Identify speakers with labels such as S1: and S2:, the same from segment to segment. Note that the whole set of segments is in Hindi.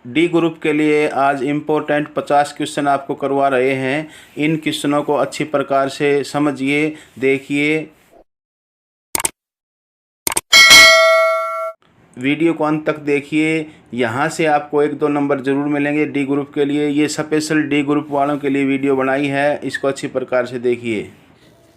S1: डी ग्रुप के लिए आज इम्पोर्टेंट 50 क्वेश्चन आपको करवा रहे हैं। इन क्वेश्चनों को अच्छी प्रकार से समझिए, देखिए, वीडियो को अंत तक देखिए। यहाँ से आपको 1-2 नंबर ज़रूर मिलेंगे डी ग्रुप के लिए। ये स्पेशल डी ग्रुप वालों के लिए वीडियो बनाई है, इसको अच्छी प्रकार से देखिए।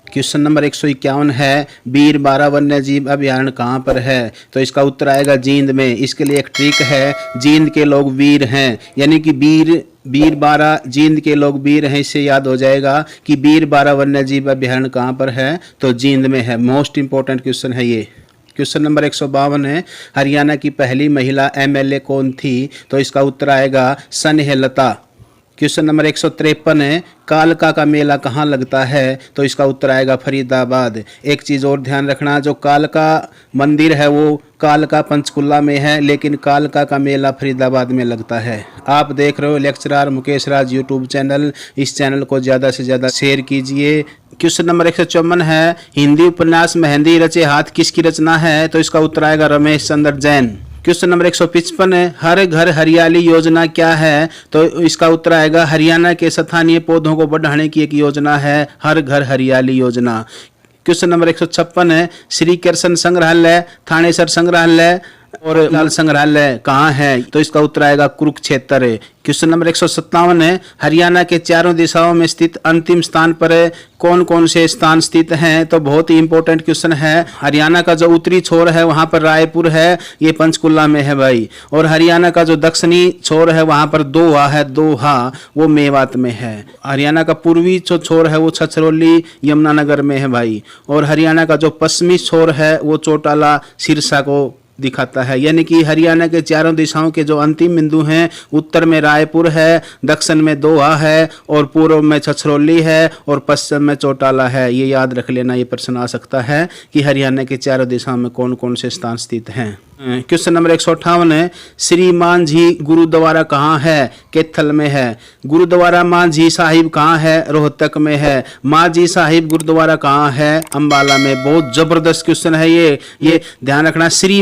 S2: क्वेश्चन नंबर 151 है, वीर बारा वन्य जीव अभयारण्य कहाँ पर है? तो इसका उत्तर आएगा जींद में। इसके लिए एक ट्रिक है, जींद के लोग वीर हैं, यानी कि वीर बारा जींद के लोग वीर हैं। इससे याद हो जाएगा कि वीर बारा वन्य जीव अभयारण्य कहाँ पर है, तो जींद में है। मोस्ट इंपॉर्टेंट क्वेश्चन है ये। क्वेश्चन नंबर 152 है, हरियाणा की पहली महिला MLA कौन थी? तो इसका उत्तर आएगा स्नेहलता। क्वेश्चन नंबर 153 है, कालका का मेला कहाँ लगता है? तो इसका उत्तर आएगा फरीदाबाद। एक चीज़ और ध्यान रखना, जो कालका मंदिर है वो कालका पंचकुला में है, लेकिन कालका का मेला फरीदाबाद में लगता है। आप देख रहे हो लेक्चरर मुकेश राज यूट्यूब चैनल। इस चैनल को ज़्यादा से ज़्यादा शेयर कीजिए। क्वेश्चन नंबर 154 है, हिंदी उपन्यास मेहंदी रचे हाथ किसकी रचना है? तो इसका उत्तर आएगा रमेश चंद्र जैन। क्वेश्चन नंबर 155 है, हर घर हरियाली योजना क्या है? तो इसका उत्तर आएगा हरियाणा के स्थानीय पौधों को बढ़ाने की एक योजना है हर घर हरियाली योजना। क्वेश्चन नंबर 156 है, श्री कृष्ण संग्रहालय, थानेसर संग्रहालय और लाल संग्रहालय कहाँ है? तो इसका उत्तर आएगा कुरुक्षेत्र। क्वेश्चन नंबर 157 है, हरियाणा के चारों दिशाओं में स्थित अंतिम स्थान पर कौन कौन से स्थान स्थित हैं? तो बहुत ही इंपॉर्टेंट क्वेश्चन है। हरियाणा का जो उत्तरी छोर है वहां पर रायपुर है, ये पंचकुला में है भाई। और हरियाणा का जो दक्षिणी छोर है वहां पर दोहा है, दोहा वो मेवात में है। हरियाणा का पूर्वी जो छोर है वो छछरौली यमुनानगर में है भाई। और हरियाणा का जो पश्चिमी छोर है वो चौटाला सिरसा को दिखाता है। यानी कि हरियाणा के चारों दिशाओं के जो अंतिम बिंदु हैं, उत्तर में रायपुर है, दक्षिण में दोहा है, और पूर्व में छछरौली है, और पश्चिम में चौटाला है। ये याद रख लेना, ये प्रश्न आ सकता है कि हरियाणा के चारों दिशाओं में कौन कौन से स्थान स्थित हैं। क्वेश्चन नंबर 158 है, श्री मांझी गुरुद्वारा कहाँ है? कैथल में है। गुरुद्वारा मांझी साहिब कहाँ है? रोहतक में है। मांझी साहिब गुरुद्वारा कहाँ है? अंबाला में। बहुत जबरदस्त क्वेश्चन है ये ध्यान रखना। श्री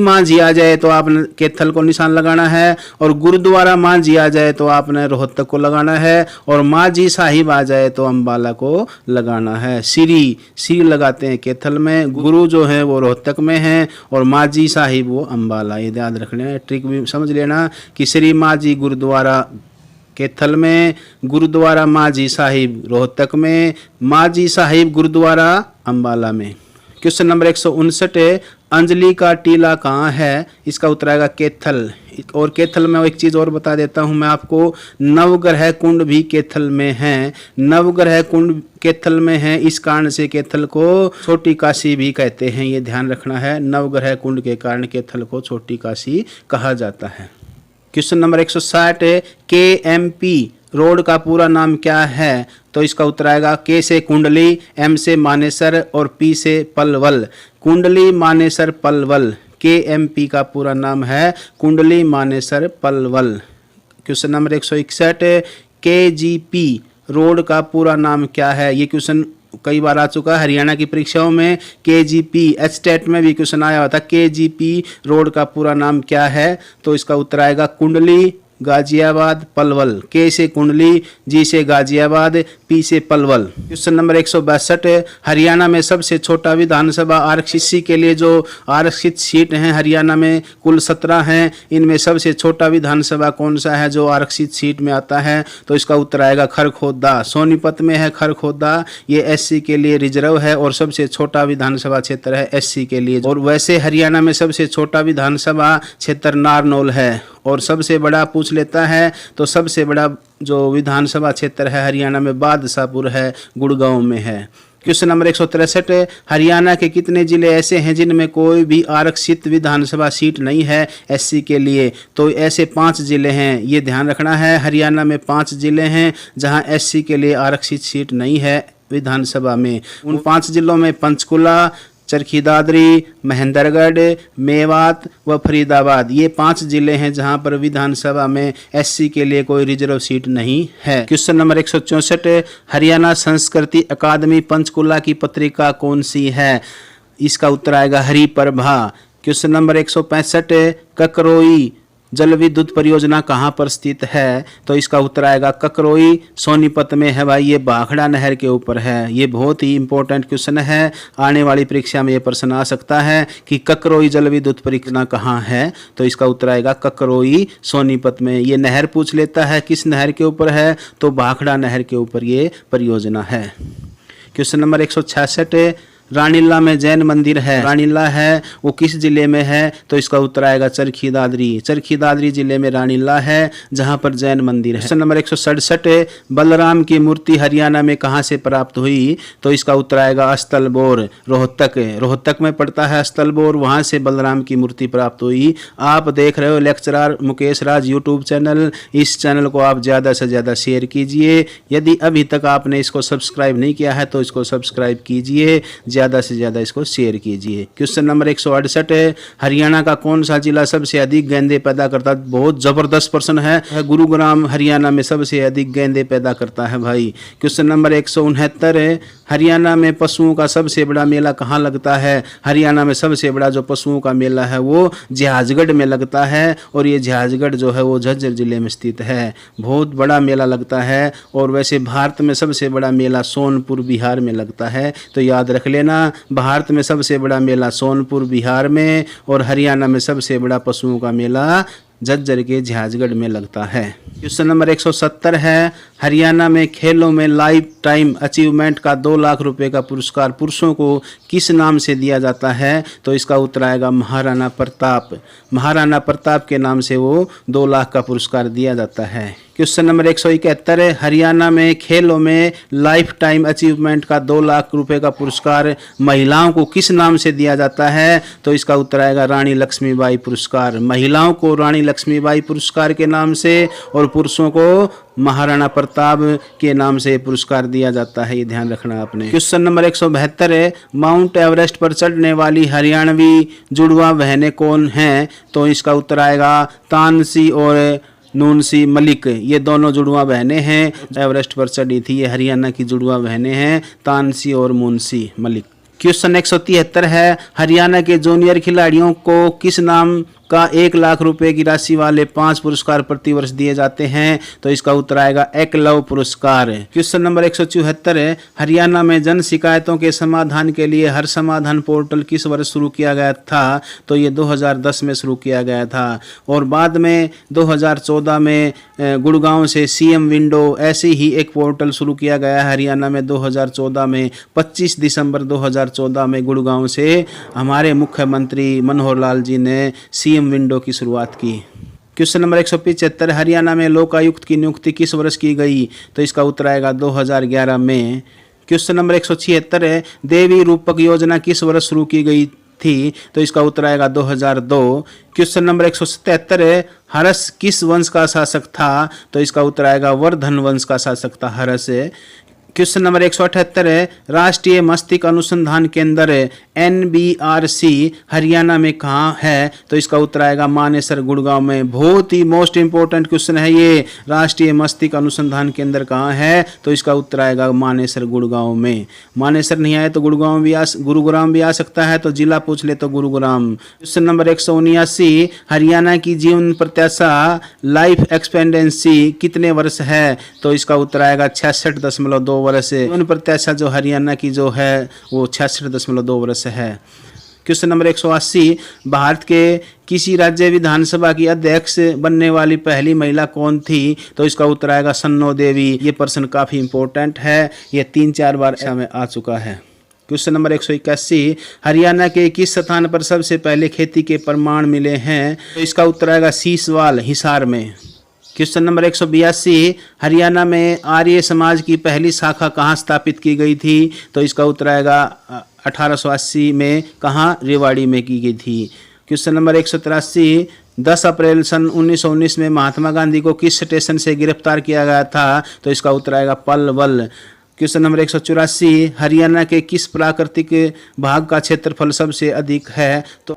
S2: मांझी आ जाए तो आपने कैथल को निशान लगाना है, और गुरुद्वारा मांझी आ जाए तो आपने रोहतक को लगाना है, और मांझी साहिब आ जाए तो अंबाला को लगाना है। श्री लगाते हैं कैथल में, गुरु जो है वो रोहतक में है, और मांझी साहिब वो अंबाला। ये याद रख लेना, ट्रिक भी समझ लेना कि श्री मांझी गुरुद्वारा कैथल में, गुरुद्वारा मांझी साहिब रोहतक में, मांझी साहिब गुरुद्वारा अंबाला में। क्वेश्चन नंबर 159 है, अंजलि का टीला कहाँ है? इसका उत्तर आएगा कैथल। और कैथल में एक चीज़ और बता देता हूँ मैं आपको, नवग्रह कुंड भी कैथल में है। नवग्रह कुंड कैथल में है, इस कारण से कैथल को छोटी काशी भी कहते हैं। ये ध्यान रखना है, नवग्रह कुंड के कारण कैथल को छोटी काशी कहा जाता है। क्वेश्चन नंबर 160 है, KMP रोड का पूरा नाम क्या है? तो इसका उत्तर आएगा K से कुंडली, M से मानेसर और P से पलवल। कुंडली मानेसर पलवल, KMP का पूरा नाम है कुंडली मानेसर पलवल। क्वेश्चन नंबर 161 है, KGP रोड का पूरा नाम क्या है? ये क्वेश्चन कई बार आ चुका है हरियाणा की परीक्षाओं में। KGP एचटेट में भी क्वेश्चन आया हुआ था, KGP रोड का पूरा नाम क्या है? तो इसका उत्तर आएगा कुंडली गाजियाबाद पलवल। K से कुंडली, G से गाजियाबाद, P से पलवल। क्वेश्चन नंबर 162 है, हरियाणा में सबसे छोटा विधानसभा आरक्षित के लिए जो आरक्षित सीट हैं हरियाणा में कुल 17 हैं, इनमें सबसे छोटा विधानसभा कौन सा है जो आरक्षित सीट में आता है? तो इसका उत्तर आएगा खरखोदा। सोनीपत में है खरखोदा, ये SC के लिए रिजर्व है, और सबसे छोटा विधानसभा क्षेत्र है SC के लिए। और वैसे हरियाणा में सबसे छोटा विधानसभा क्षेत्र नारनौल है। और सबसे बड़ा पूछ लेता है तो सबसे बड़ा जो विधानसभा क्षेत्र है हरियाणा में बादशाहपुर है, गुड़गांव में है। क्वेश्चन नंबर 163 है, हरियाणा के कितने जिले ऐसे हैं जिनमें कोई भी आरक्षित विधानसभा सीट नहीं है SC के लिए? तो ऐसे 5 जिले हैं, ये ध्यान रखना है। हरियाणा में 5 जिले हैं जहां SC के लिए आरक्षित सीट नहीं है विधानसभा में। उन 5 जिलों में पंचकुला, चरखी दादरी, महेंद्रगढ़, मेवात व फरीदाबाद, ये 5 जिले हैं जहां पर विधानसभा में SC के लिए कोई रिजर्व सीट नहीं है। क्वेश्चन नंबर 164, हरियाणा संस्कृति अकादमी पंचकुला की पत्रिका कौन सी है? इसका उत्तर आएगा हरिप्रभा। क्वेश्चन नंबर 165, ककरोई जल विद्युत परियोजना कहाँ पर स्थित है? तो इसका उत्तर आएगा ककरोई सोनीपत में है भाई, ये भाखड़ा नहर के ऊपर है। ये बहुत ही इंपॉर्टेंट क्वेश्चन है, आने वाली परीक्षा में ये प्रश्न आ सकता है कि ककरोई जल विद्युत परियोजना कहाँ है? तो इसका उत्तर आएगा ककरोई सोनीपत में। ये नहर पूछ लेता है किस नहर के ऊपर है, तो भाखड़ा नहर के ऊपर ये परियोजना है। क्वेश्चन नंबर 166, रानीला में जैन मंदिर है, रानीला है वो किस जिले में है? तो इसका उत्तर आएगा चरखी दादरी। चरखी दादरी जिले में रानीला है जहां पर जैन मंदिर है। क्वेश्चन नंबर 167, बलराम की मूर्ति हरियाणा में कहां से प्राप्त हुई? तो इसका उत्तर आएगा अस्तलबोर, रोहतक। रोहतक में पड़ता है अस्तलबोर, वहां से बलराम की मूर्ति प्राप्त हुई। आप देख रहे हो लेक्चरर मुकेश राज यूट्यूब चैनल, इस चैनल को आप ज़्यादा से ज़्यादा शेयर कीजिए। यदि अभी तक आपने इसको सब्सक्राइब नहीं किया है तो इसको सब्सक्राइब कीजिए, ज़्यादा से ज़्यादा इसको शेयर कीजिए। क्वेश्चन नंबर 168 है, हरियाणा का कौन सा जिला सबसे अधिक गेंदे पैदा करता है? बहुत ज़बरदस्त प्रश्न है। गुरुग्राम हरियाणा में सबसे अधिक गेंदे पैदा करता है भाई। क्वेश्चन नंबर 169 है, हरियाणा में पशुओं का सबसे बड़ा मेला कहाँ लगता है? हरियाणा में सबसे बड़ा जो पशुओं का मेला है वो झाजगढ़ में लगता है, और ये झाजगढ़ जो है वो झज्जर जिले में स्थित है। बहुत बड़ा मेला लगता है। और वैसे भारत में सबसे बड़ा मेला सोनपुर बिहार में लगता है, तो याद रख लेना, भारत में सबसे बड़ा मेला सोनपुर बिहार में, और हरियाणा में सबसे बड़ा पशुओं का मेला झज्जर के झाजगढ़ में लगता है। क्वेश्चन नंबर 170 है, हरियाणा में खेलों में लाइफ टाइम अचीवमेंट का 2 लाख रुपए का पुरस्कार पुरुषों को किस नाम से दिया जाता है? तो इसका उत्तर आएगा महाराणा प्रताप। महाराणा प्रताप के नाम से वो 2 लाख का पुरस्कार दिया जाता है। क्वेश्चन नंबर 171 है, हरियाणा में खेलों में लाइफ टाइम अचीवमेंट का 2 लाख रुपए का पुरस्कार महिलाओं को किस नाम से दिया जाता है? तो इसका उत्तर आएगा रानी लक्ष्मीबाई पुरस्कार। महिलाओं को रानी लक्ष्मीबाई पुरस्कार के नाम से, और पुरुषों को महाराणा प्रताप के नाम से पुरस्कार दिया जाता है, ये ध्यान रखना आपने। क्वेश्चन नंबर 172 है, माउंट एवरेस्ट पर चढ़ने वाली हरियाणवी जुड़वा बहनें कौन हैं? तो इसका उत्तर आएगा तानसी और नूनसी मलिक। ये दोनों जुड़वा बहनें हैं, एवरेस्ट पर चढ़ी थी। ये हरियाणा की जुड़वा बहनें हैं, तानसी और मुंसी मलिक। क्वेश्चन 173 है, हरियाणा के जूनियर खिलाड़ियों को किस नाम का 1 लाख रुपए की राशि वाले 5 पुरस्कार प्रतिवर्ष दिए जाते हैं? तो इसका उत्तर आएगा एकलव्य पुरस्कार। क्वेश्चन नंबर 174 है, हरियाणा में जन शिकायतों के समाधान के लिए हर समाधान पोर्टल किस वर्ष शुरू किया गया था? तो ये 2010 में शुरू किया गया था, और बाद में 2014 में गुड़गांव से सीएम विंडो ऐसे ही एक पोर्टल शुरू किया गया है हरियाणा में 2014 में। 25 दिसंबर 2014 में गुड़गांव से हमारे मुख्यमंत्री मनोहर लाल जी ने सीएम विंडो की शुरुआत की। क्वेश्चन नंबर 175, हरियाणा में लोकायुक्त की नियुक्ति किस वर्ष की गई? तो इसका उत्तर आएगा 2011 में। क्वेश्चन नंबर 176 है, देवी रूपक योजना किस वर्ष शुरू की गई थी? तो इसका उत्तर आएगा 2002। क्वेश्चन नंबर 177 है, हर्ष किस वंश का शासक था? तो इसका उत्तर आएगा वर्धन वंश का शासक था हर्ष। क्वेश्चन नंबर 178 है, राष्ट्रीय मस्तिष्क अनुसंधान केंद्र NBRC हरियाणा में कहाँ है? तो इसका उत्तर आएगा मानेसर गुड़गांव में। बहुत ही मोस्ट इंपोर्टेंट क्वेश्चन है ये, राष्ट्रीय मस्तिष्क अनुसंधान केंद्र कहाँ है? तो इसका उत्तर आएगा मानेसर गुड़गांव में। मानेसर नहीं आए तो गुड़गांव भी गुरुग्राम भी आ सकता है, तो जिला पूछ ले तो गुरुग्राम। क्वेश्चन नंबर 179, हरियाणा की जीवन प्रत्याशा लाइफ एक्सपेंडेंसी कितने वर्ष है? तो इसका उत्तर आएगा 66.2 वर्ष। जीवन प्रत्याशा जो हरियाणा की जो है वो 66.2 वर्ष है। क्वेश्चन नंबर 180, भारत के किसी राज्य विधानसभा की अध्यक्ष बनने वाली पहली महिला कौन थी? तो इसका उत्तर आएगा सन्नो देवी। ये प्रश्न काफी इंपॉर्टेंट है, ये 3-4 बार में आ चुका है। क्वेश्चन नंबर 181, हरियाणा के किस स्थान पर सबसे पहले खेती के प्रमाण मिले हैं? तो इसका उत्तर आएगा सीसवाल हिसार में। क्वेश्चन नंबर 182, हरियाणा में आर्य समाज की पहली शाखा कहाँ स्थापित की गई थी? तो इसका उत्तर आएगा 1880 में। कहाँ? रेवाड़ी में की गई थी। क्वेश्चन नंबर 183, 10 अप्रैल सन 1919 में महात्मा गांधी को किस स्टेशन से गिरफ्तार किया गया था? तो इसका उत्तर आएगा पलवल। क्वेश्चन नंबर 184, हरियाणा के किस प्राकृतिक भाग का क्षेत्रफल सबसे अधिक है? तो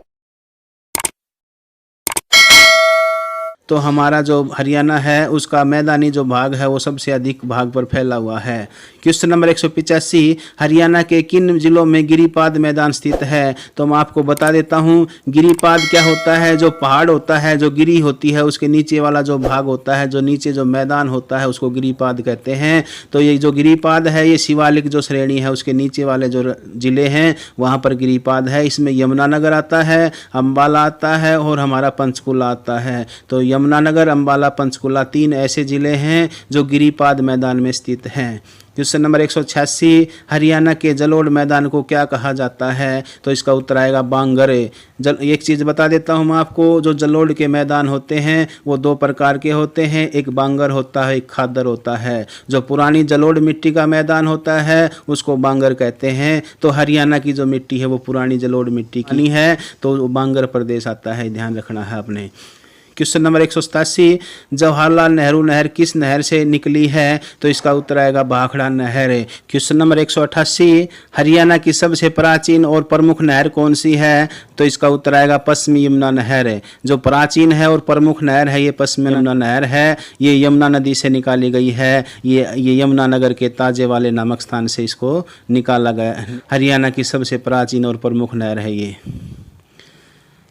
S2: तो हमारा जो हरियाणा है उसका मैदानी जो भाग है वो सबसे अधिक भाग पर फैला हुआ है। क्वेश्चन नंबर 185, हरियाणा के किन जिलों में गिरिपाद मैदान स्थित है? तो मैं आपको बता देता हूँ, गिरिपाद क्या होता है, जो पहाड़ होता है, जो गिरी होती है उसके नीचे वाला जो भाग होता है, जो नीचे जो मैदान होता है उसको गिरिपाद कहते हैं। तो ये जो गिरिपाद है ये शिवालिक जो श्रेणी है उसके नीचे वाले जो जिले हैं वहाँ पर गिरिपाद है। इसमें यमुनानगर आता है, अम्बाला आता है और हमारा पंचकुला आता है। तो यमुनानगर, अम्बाला, पंचकुला 3 ऐसे ज़िले हैं जो गिरिपाद मैदान में स्थित हैं। क्वेश्चन नंबर 186, हरियाणा के जलोढ़ मैदान को क्या कहा जाता है? तो इसका उत्तर आएगा बांगर। एक चीज़ बता देता हूँ मैं आपको, जो जलोढ़ के मैदान होते हैं वो 2 प्रकार के होते हैं, एक बांगर होता है, एक खादर होता है। जो पुरानी जलोढ़ मिट्टी का मैदान होता है उसको बांगर कहते हैं। तो हरियाणा की जो मिट्टी है वो पुरानी जलोढ़ मिट्टी की है, तो वो बांगर प्रदेश आता है, ध्यान रखना है आपने। क्वेश्चन नंबर 187, जवाहरलाल नेहरू नहर किस नहर से निकली है? तो इसका उत्तर आएगा भाखड़ा नहर। क्वेश्चन नंबर 188, हरियाणा की सबसे प्राचीन और प्रमुख नहर कौन सी है? तो इसका उत्तर आएगा पश्चिमी यमुना नहर। जो प्राचीन है और प्रमुख नहर है ये पश्चिमी यमुना नहर है। ये यमुना नदी से निकाली गई है। ये यमुनानगर के ताजे वाले नामक स्थान से इसको निकाला गया। हरियाणा की सबसे प्राचीन और प्रमुख नहर है ये।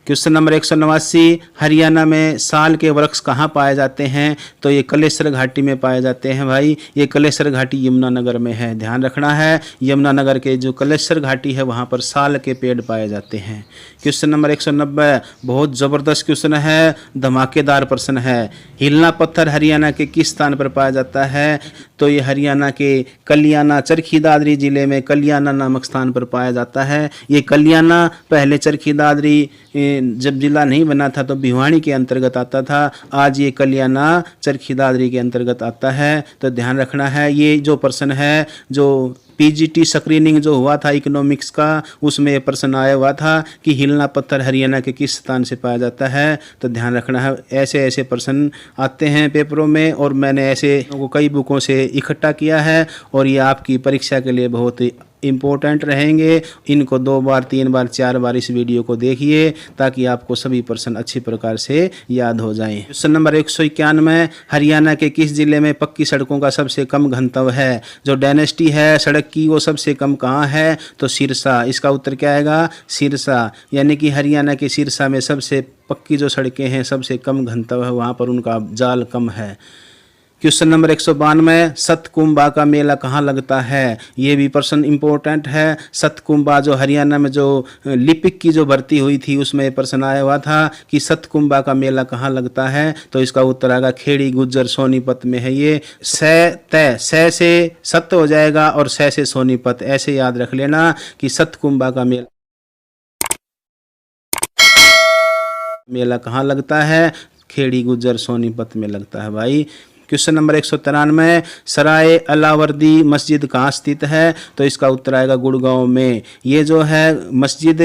S2: क्वेश्चन नंबर 189, हरियाणा में साल के वृक्ष कहाँ पाए जाते हैं? तो ये कलेसर घाटी में पाए जाते हैं भाई। ये कलेसर घाटी यमुनानगर में है, ध्यान रखना है। यमुनानगर के जो कलेसर घाटी है वहाँ पर साल के पेड़ पाए जाते हैं। क्वेश्चन नंबर 190, बहुत ज़बरदस्त क्वेश्चन है, धमाकेदार प्रश्न है। हिलना पत्थर हरियाणा के किस स्थान पर पाया जाता है? तो ये हरियाणा के कल्याणा, चरखी दादरी जिले में कल्याणा नामक स्थान पर पाया जाता है। ये कल्याणा पहले चरखी दादरी जब जिला नहीं बना था तो भिवानी के अंतर्गत आता था। आज ये कल्याणा चरखी दादरी के अंतर्गत आता है, तो ध्यान रखना है। ये जो प्रश्न है, जो पीजीटी स्क्रीनिंग जो हुआ था इकोनॉमिक्स का, उसमें ये प्रश्न आया हुआ था कि हिलना पत्थर हरियाणा के किस स्थान से पाया जाता है। तो ध्यान रखना है, ऐसे ऐसे प्रश्न आते हैं पेपरों में और मैंने ऐसे कई बुकों से इकट्ठा किया है और ये आपकी परीक्षा के लिए बहुत इम्पोर्टेंट रहेंगे। इनको 2 बार 3 बार 4 बार इस वीडियो को देखिए ताकि आपको सभी प्रश्न अच्छी प्रकार से याद हो जाएं। क्वेश्चन नंबर 191, हरियाणा के किस जिले में पक्की सड़कों का सबसे कम घनत्व है? जो डायनेस्टी है सड़क की वो सबसे कम कहाँ है? तो सिरसा। इसका उत्तर क्या आएगा? सिरसा। यानी कि हरियाणा के सिरसा में सबसे पक्की जो सड़कें हैं, सबसे कम घनत्व है, वहाँ पर उनका जाल कम है। क्वेश्चन नंबर 192, सतकुंभा का मेला कहाँ लगता है? ये भी प्रश्न इम्पोर्टेंट है। सतकुंभा जो हरियाणा में जो लिपिक की जो भर्ती हुई थी उसमें प्रश्न आया हुआ था कि सतकुंभा का मेला कहाँ लगता है? तो इसका उत्तर आएगा खेड़ी गुज्जर सोनीपत में है ये। से सत हो जाएगा और से सोनीपत, ऐसे याद रख लेना कि सतकुंभा का मेला कहाँ लगता है? खेड़ी गुज्जर सोनीपत में लगता है भाई। क्वेश्चन नंबर 193, सराय अलावर्दी मस्जिद कहाँ स्थित है? तो इसका उत्तर आएगा गुड़गांव में। ये जो है मस्जिद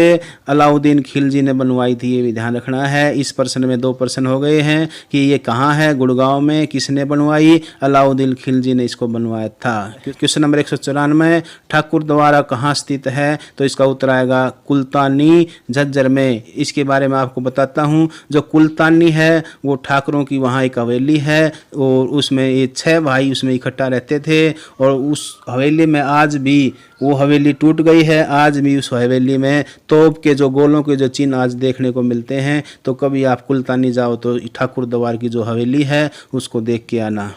S2: अलाउद्दीन खिलजी ने बनवाई थी, ये भी ध्यान रखना है। इस प्रश्न में 2 प्रश्न हो गए हैं कि ये कहाँ है, गुड़गांव में। किसने बनवाई? अलाउद्दीन खिलजी ने इसको बनवाया था। क्वेश्चन नंबर 194, ठाकुर द्वारा कहाँ स्थित है? तो इसका उत्तर आएगा कुलतानी झज्जर में। इसके बारे में आपको बताता हूँ, जो कुलतानी है वो ठाकुरों की वहाँ एक हवेली है और उसमें ये 6 भाई उसमें इकट्ठा रहते थे और उस हवेली में आज भी, वो हवेली टूट गई है, आज भी उस हवेली में तोप के जो गोलों के जो चिन्ह आज देखने को मिलते हैं। तो कभी आप कुलतानी जाओ तो ठाकुर द्वार की जो हवेली है उसको देख के आना।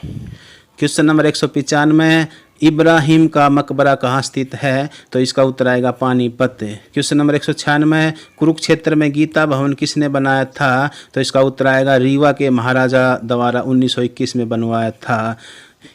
S2: क्वेश्चन नंबर 195, इब्राहिम का मकबरा कहाँ स्थित है? तो इसका उत्तर आएगा पानीपत। क्वेश्चन नंबर 196, कुरुक्षेत्र में गीता भवन किसने बनाया था? तो इसका उत्तर आएगा रीवा के महाराजा द्वारा 1921 में बनवाया था।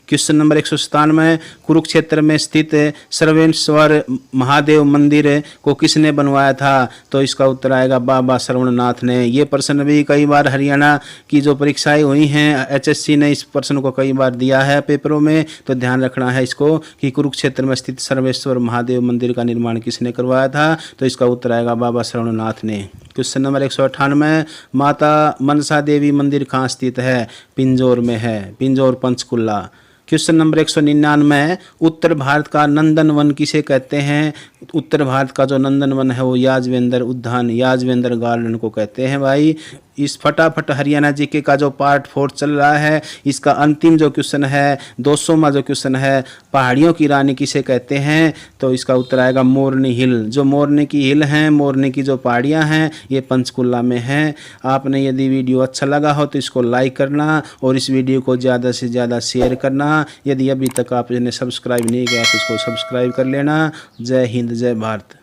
S2: क्वेश्चन नंबर 197, कुरुक्षेत्र में स्थित सर्वेश्वर महादेव मंदिर को किसने बनवाया था? तो इसका उत्तर आएगा बाबा श्रवणनाथ ने। ये प्रश्न भी कई बार हरियाणा की जो परीक्षाएं हुई हैं, एचएससी ने इस प्रश्न को कई बार दिया है पेपरों में, तो ध्यान रखना है इसको कि कुरुक्षेत्र में स्थित सर्वेश्वर महादेव मंदिर का निर्माण किसने करवाया था? तो इसका उत्तर आएगा बाबा श्रवणनाथ ने। क्वेश्चन नंबर 198, माता मनसा देवी मंदिर कहाँ स्थित है? पिंजौर में है, पिंजौर पंचकुला। क्वेश्चन नंबर 199, उत्तर भारत का नंदन वन किसे कहते हैं? उत्तर भारत का जो नंदन वन है वो याजवेंद्र उद्यान, याजवेंद्र गार्डन को कहते हैं भाई। इस फटाफट हरियाणा जीके का जो पार्ट 4 चल रहा है, इसका अंतिम जो क्वेश्चन है 200वां जो क्वेश्चन है, पहाड़ियों की रानी किसे कहते हैं, तो इसका उत्तर आएगा मोरनी हिल। जो मोरनी की हिल हैं, मोरनी की जो पहाड़ियाँ हैं, ये पंचकुला में हैं। आपने यदि वीडियो अच्छा लगा हो तो इसको लाइक करना और इस वीडियो को ज़्यादा से ज़्यादा शेयर करना। यदि अभी तक आपने सब्सक्राइब नहीं किया तो इसको सब्सक्राइब कर लेना। जय हिंद, जय भारत।